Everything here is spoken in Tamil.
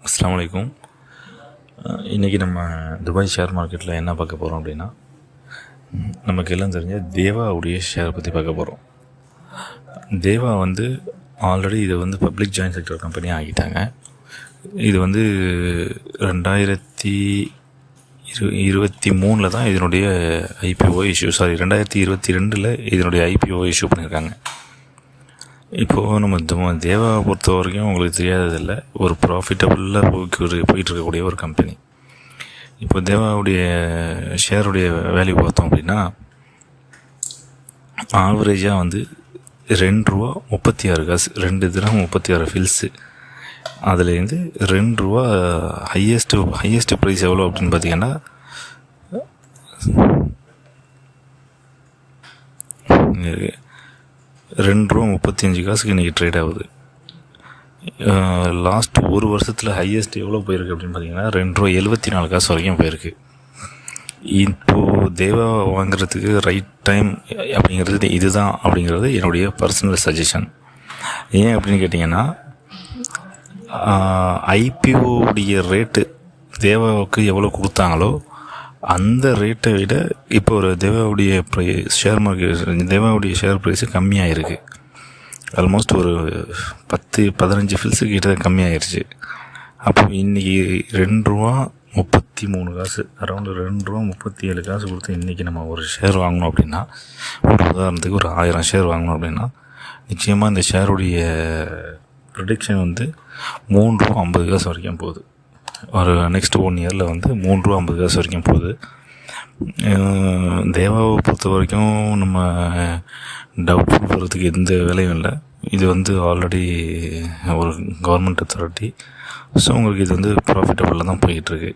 அஸ்ஸலாமு அலைக்கும். இன்றைக்கி நம்ம துபாய் ஷேர் மார்க்கெட்டில் என்ன பார்க்க போகிறோம் அப்படின்னா, நமக்கு எல்லாம் தெரிஞ்ச தேவாவுடைய ஷேரை பற்றி பார்க்க போகிறோம். தேவா ஆல்ரெடி இதை பப்ளிக் ஜாயின்ட் செக்டர் கம்பெனியாக ஆகிட்டாங்க. இது 2023 தான் இதனுடைய ஐபிஓ இஷ்யூ, 2022 இதனுடைய ஐபிஓ இஷ்யூ பண்ணியிருக்காங்க. இப்போது நம்ம தேவாவை பொறுத்த வரைக்கும் உங்களுக்கு தெரியாததில்லை, ஒரு ப்ராஃபிட்டபுளாக போயிட்டுருக்கக்கூடிய ஒரு கம்பெனி. இப்போ தேவாவுடைய ஷேருடைய வேல்யூ பார்த்தோம் அப்படின்னா, ஆவரேஜாக $2.36, 2 தினம் 36 ஃபில்ஸு. அதுலேருந்து $2 ஹையஸ்ட்டு ப்ரைஸ் எவ்வளோ அப்படின்னு பார்த்தீங்கன்னா, $2.35 இன்றைக்கி ட்ரேட் ஆகுது. லாஸ்ட் ஒரு வருஷத்தில் ஹையஸ்ட் எவ்வளோ போயிருக்கு அப்படின்னு பார்த்தீங்கன்னா $2.74 வரைக்கும் போயிருக்கு. இப்போது தேவா வாங்குறதுக்கு ரைட் டைம் அப்படிங்கிறது இதுதான் அப்படிங்கிறது என்னுடைய பர்சனல் சஜஷன். ஏன் அப்படின்னு கேட்டிங்கன்னா, ஐபிஓடைய ரேட்டு தேவாவுக்கு எவ்வளோ கொடுத்தாங்களோ அந்த ரேட்டை விட இப்போ ஒரு தேவாவுடைய தேவாவுடைய ஷேர் ப்ரைஸு கம்மியாக இருக்குது. ஆல்மோஸ்ட் ஒரு 10-15 ஃபில்ஸு கிட்ட கம்மியாகிருச்சு. அப்போ இன்றைக்கி $2.33, அரௌண்டு $2.37 கொடுத்து இன்றைக்கி நம்ம ஒரு ஷேர் வாங்கணும் அப்படின்னா, ஒரு உதாரணத்துக்கு ஒரு 1000 ஷேர் வாங்கணும் அப்படின்னா, நிச்சயமாக இந்த ஷேருடைய ப்ரொடிக்ஷன் $3.50 வரைக்கும் போகுது. ஒரு நெக்ஸ்ட் 1 இயரில் $3.50 வரைக்கும் போகுது. தேவாவை பொறுத்த வரைக்கும் நம்ம டவுட்ஃபுல் போகிறதுக்கு எந்த வேலையும் இல்லை. இது ஆல்ரெடி ஒரு கவர்மெண்ட் அத்தாரிட்டி. ஸோ உங்களுக்கு இது ப்ராஃபிட்டபுளாக தான் போய்கிட்டுருக்கு.